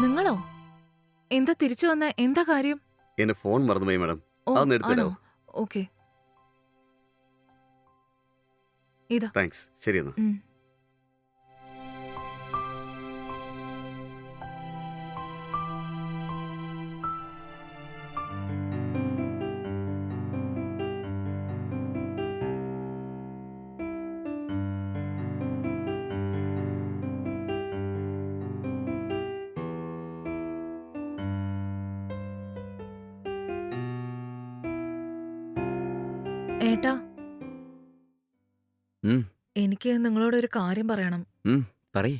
നിങ്ങളോ? എന്താ തിരിച്ചു വന്ന? എന്താ കാര്യം? എന്റെ ഫോൺ മറന്നുപോയി മാഡം. ഓ, അതൊന്ന് ആണോ? എടുത്തിടാവോ? ഓക്കെ. ഇതാ. താങ്ക്സ്. ശരി എന്നാ. ഏട്ടാ, ഉം, എനിക്ക് നിങ്ങളോടൊരു കാര്യം പറയണം. പറയ്.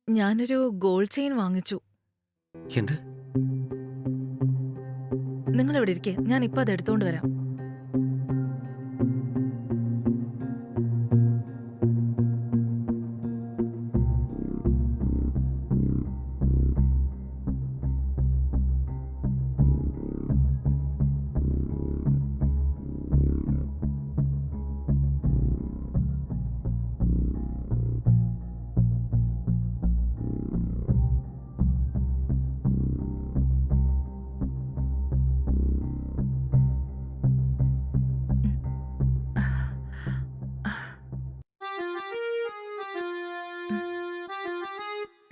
ഞാനൊരു ഗോൾഡ് ചെയിൻ വാങ്ങിച്ചു. എന്ത്? നിങ്ങളിവിടെ ഇരിക്കെ, ഞാൻ ഇപ്പൊ അത് എടുത്തോണ്ട് വരാം.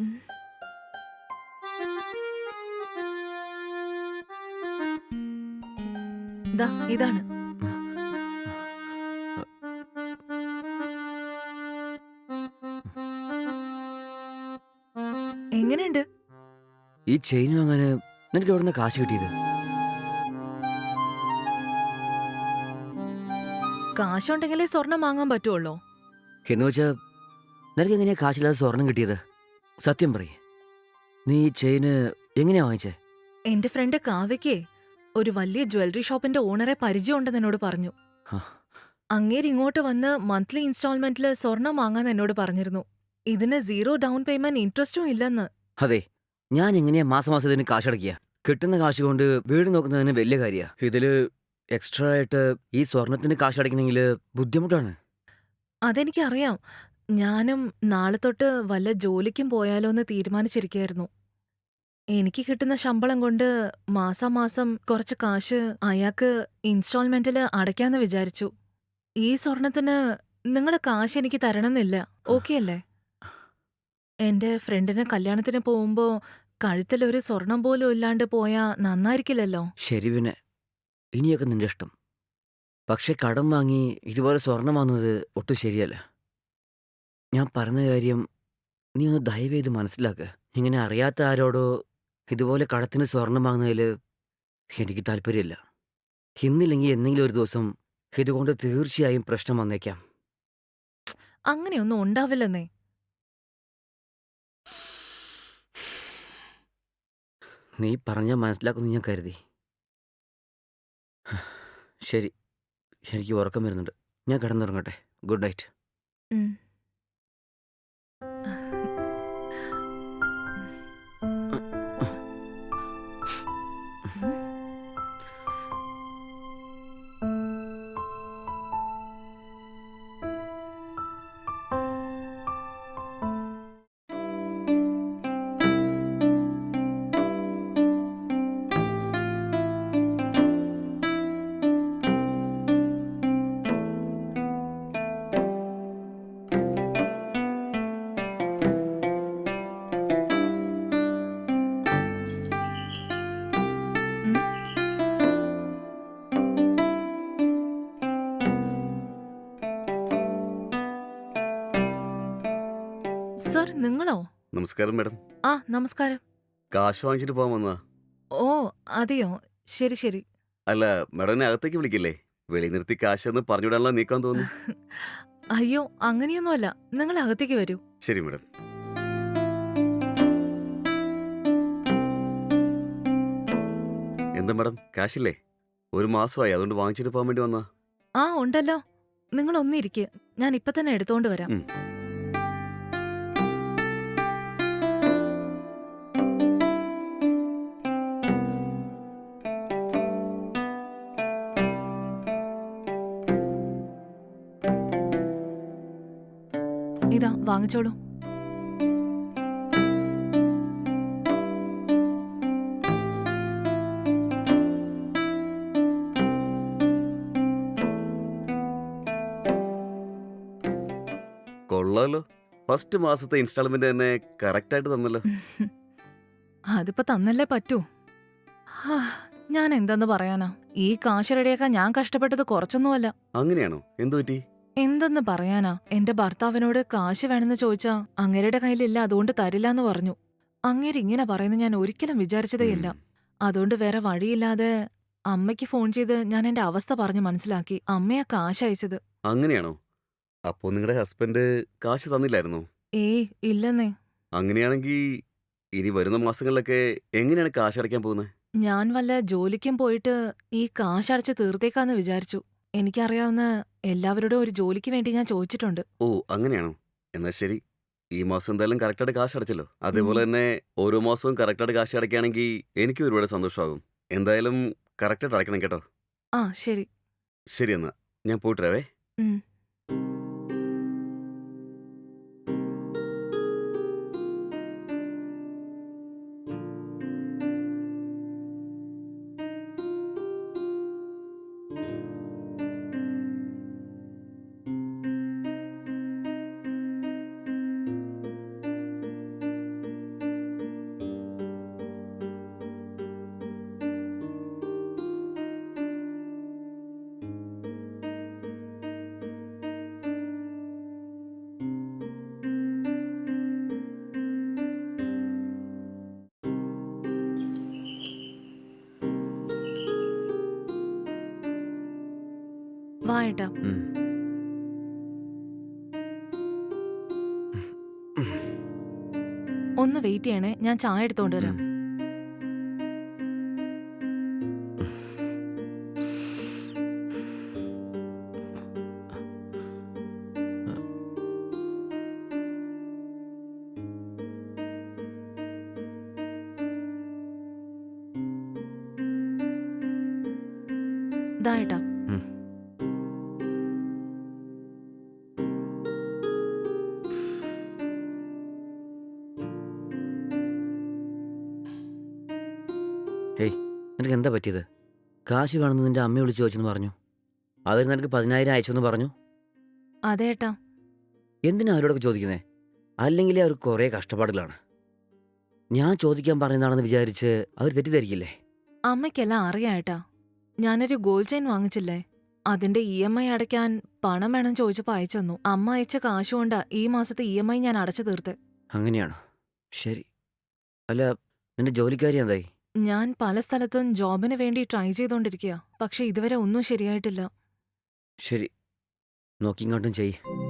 ഉം. ദാ ഇതാണ്. എങ്ങനെയുണ്ട്? ഈ ചെയിൻ വാങ്ങാന് നിനക്ക് എവിടുന്ന കാശ് കിട്ടിയത്? കാശുണ്ടെങ്കിലേ സ്വർണം വാങ്ങാൻ പറ്റുള്ളൂ. എന്ന് വെച്ചാ നിനക്ക് എങ്ങനെയാ കാശില്ലാതെ സ്വർണം കിട്ടിയത്? സത്യം പറയ്. നീ ഈ ചെയിന് എങ്ങനെയാ വാങ്ങിച്ചേ? എന്റെ ഫ്രണ്ട് കാവ്യയ്ക്ക് ഒരു വലിയ ജ്വല്ലറി ഷോപ്പിന്റെ ഓണറെ പരിചയമുണ്ടെന്ന് എന്നോട് പറഞ്ഞു. ഹ, അങ്ങേര് ഇങ്ങോട്ട് വന്ന് മന്ത്ലി ഇൻസ്റ്റാൾമെന്റില് സ്വർണം വാങ്ങാൻ എന്നോട് പറഞ്ഞിരുന്നു. ഇതിന് 0 ഡൗൺ പേയ്മെന്റ് ഇൻട്രസ്റ്റും ഇല്ലെന്ന്. അതെ, ഞാൻ എങ്ങനെയാ മാസം മാസം ഇതിന് കാശടക്കിയ? കിട്ടുന്ന കാശ് കൊണ്ട് വീട് നോക്കുന്നതിന് വലിയ കാര്യാ. ഇതില് എക്സ്ട്രാ ആയിട്ട് ഈ സ്വർണത്തിന് കാശടക്കണമെങ്കിൽ ബുദ്ധിമുട്ടാണ്. അതെനിക്കറിയാം. ഞാനും നാളെ തൊട്ട് വല്ല ജോലിക്കും പോയാലോന്ന് തീരുമാനിച്ചിരിക്കായിരുന്നു. എനിക്ക് കിട്ടുന്ന ശമ്പളം കൊണ്ട് മാസാമാസം കുറച്ച് കാശ് അയാൾക്ക് ഇൻസ്റ്റാൾമെന്റില് അടയ്ക്കാന്ന് വിചാരിച്ചു. ഈ സ്വർണത്തിന് നിങ്ങള് കാശ് എനിക്ക് തരണമെന്നില്ല. ഓക്കെ അല്ലേ? എന്റെ ഫ്രണ്ടിന് കല്യാണത്തിന് പോകുമ്പോ കഴുത്തിലൊരു സ്വർണം പോലും ഇല്ലാണ്ട് പോയാ നന്നായിരിക്കില്ലല്ലോ. ശരി, പിന്നെ ഇനിയൊക്കെ നിന്റെ ഇഷ്ടം. പക്ഷെ കടം വാങ്ങി ഇതുപോലെ സ്വർണം വാങ്ങുന്നത് ഒട്ടും ശരിയല്ല. ഞാൻ പറഞ്ഞ കാര്യം നീ ഒന്ന് ദയവേത് മനസ്സിലാക്കുക. ഇങ്ങനെ അറിയാത്ത ആരോടോ ഇതുപോലെ കടത്തിന് സ്വർണം വാങ്ങുന്നതിൽ എനിക്ക് താല്പര്യമില്ല. ഇന്നില്ലെങ്കിൽ എന്തെങ്കിലും ഒരു ദിവസം ഇതുകൊണ്ട് തീർച്ചയായും പ്രശ്നം വന്നേക്കാം. അങ്ങനെയൊന്നും ഉണ്ടാവില്ലെന്നേ. നീ പറഞ്ഞാൽ മനസ്സിലാക്കുമെന്ന് ഞാൻ കരുതി. ശരി, എനിക്ക് ഉറക്കം വരുന്നുണ്ട്. ഞാൻ കിടന്നുറങ്ങട്ടെ. Good night. ഉം. ഉം. ഉം. സർ, നിങ്ങളോ? നമസ്കാരം മാഡം. ആ, നമസ്കാരം. കാശ് വാങ്ങിച്ചിട്ട് പോകാൻ വന്നതാ. ഓ, അതെയോ? ശരി ശരി. അല്ല, മാഡം എന്നെ അകത്തേക്ക് വിളിക്കില്ലേ? വെളി നിർത്തി കാശെന്ന് പറഞ്ഞുവിടാനുള്ള നീക്കാൻ തോന്നുന്നു. അയ്യോ, അങ്ങനെയൊന്നുമല്ല. നിങ്ങൾ അകത്തേക്ക് വരൂ. ശരി മാഡം. എന്താ മാഡം, കാശില്ലേ? ഒരു മാസമായി, അതുകൊണ്ട് വാങ്ങിച്ചിട്ട് പോകാൻ വേണ്ടി വന്നാ. ആ, ഉണ്ടല്ലോ. നിങ്ങൾ ഒന്നിരിക്കെ, ഞാൻ ഇപ്പൊ തന്നെ എടുത്തോണ്ട് വരാം. ഉം. ഇതാ വാങ്ങിച്ചോളൂ. കൊള്ളാലോ. ഫസ്റ്റ് മാസത്തെ ഇൻസ്റ്റാൾമെന്റ് തന്നെ കറക്റ്റ് ആയിട്ട് തന്നല്ലോ. അതിപ്പോ തന്നല്ലേ പറ്റൂ. ഹാ, ഞാൻ എന്തെന്ന് പറയാനാ. ഈ കാശ് റെഡിയാക്കാൻ ഞാൻ കഷ്ടപ്പെട്ടത് കുറച്ചൊന്നുമല്ല. അങ്ങനെയാണോ? എന്തു പറ്റി? എന്തെന്ന് പറയാനാ. എന്റെ ഭർത്താവിനോട് കാശ് വേണമെന്ന് ചോദിച്ചാ അങ്ങേരുടെ കയ്യിലില്ല, അതുകൊണ്ട് തരില്ലാന്ന് പറഞ്ഞു. അങ്ങേര് ഇങ്ങനെ പറയുന്നത് ഞാൻ ഒരിക്കലും വിചാരിച്ചതേയില്ല. ഉം. അതുകൊണ്ട് വേറെ വഴിയില്ലാതെ അമ്മയ്ക്ക് ഫോൺ ചെയ്ത് ഞാൻ എന്റെ അവസ്ഥ പറഞ്ഞു മനസ്സിലാക്കി. അമ്മയാ കാശ് അയച്ചത്. അങ്ങനെയാണോ? അപ്പോ നിങ്ങളുടെ ഹസ്ബൻഡ് കാശ് തന്നില്ലായിരുന്നോ? ഏയ് ഇല്ലെന്നേ. അങ്ങനെയാണെങ്കിൽ ഇനി വരുന്ന മാസങ്ങളിലൊക്കെ എങ്ങനെയാണ് കാശ് അടയ്ക്കാൻ പോകുന്നത്? ഞാൻ വല്ല ജോലിക്കും പോയിട്ട് ഈ കാശ് അടച്ച് തീർത്തേക്കാന്ന് വിചാരിച്ചു. എനിക്കറിയാവുന്ന എല്ലാവരോടും ഒരു ജോലിക്ക് വേണ്ടി ഞാൻ ചോദിച്ചിട്ടുണ്ട്. ഓ, അങ്ങനെയാണോ? എന്നാൽ ശരി. ഈ മാസം എന്തായാലും കറക്റ്റായിട്ട് കാശ് അടച്ചല്ലോ. ഉം. അതേപോലെ തന്നെ ഓരോ മാസവും കറക്റ്റായിട്ട് കാശ് അടയ്ക്കുകയാണെങ്കിൽ എനിക്കും ഒരുപാട് സന്തോഷമാകും. എന്തായാലും കറക്റ്റായിട്ട് അടയ്ക്കണം കേട്ടോ. ആ ശരി. ശരി എന്നാ. ഞാൻ പോയിട്ട് വരാവേ. ഉം. വാ ഏട്ടാ. ഉം. ഉം. ഒന്ന് വെയിറ്റ് ചെയ്യണേ, ഞാൻ ചായ എടുത്തോണ്ട് ഉം. വരാം. ദാ ഏട്ടാ. ഉം. ഹേയ്, നിനക്ക് എന്താ പറ്റിയത്? കാശ് വേണമെന്ന് നിന്റെ അമ്മയെ വിളിച്ച് ചോദിച്ചെന്ന് പറഞ്ഞു. അവർ നിനക്ക് 10,000 അയച്ചെന്ന് പറഞ്ഞു. അതെ ഏട്ടാ. എന്തിനാ അവരോടൊക്കെ ചോദിക്കുന്നേ? അല്ലെങ്കിലേ അവർ കുറേ കഷ്ടപ്പാടിലാണ്. ഞാൻ ചോദിക്കാൻ പറയുന്നതാണെന്ന് വിചാരിച്ച് അവർ തെറ്റിദ്ധരിക്കില്ലേ? അമ്മയ്ക്കെല്ലാം അറിയാം ഏട്ടാ. ഞാനൊരു ഗോൾഡ് ചെയിൻ വാങ്ങിച്ചില്ലേ, അതിന്റെ EMI അടയ്ക്കാൻ പണം വേണമെന്ന് ചോദിച്ചപ്പോ അയച്ചു തന്നു. അമ്മ അയച്ച കാശ് കൊണ്ടാ ഈ മാസത്തെ EMI ഞാൻ അടച്ചു തീർത്തെ. അങ്ങനെയാണോ? ശരി. അല്ല, നിന്റെ ജോലിക്കാരി എന്തായി? ഞാൻ പല സ്ഥലത്തും ജോബിന് വേണ്ടി ട്രൈ ചെയ്തോണ്ടിരിക്കുക. പക്ഷെ ഇതുവരെ ഒന്നും ശരിയായിട്ടില്ല. ശരി, നോക്കിങ്ങോട്ടും ചെയ്യ്.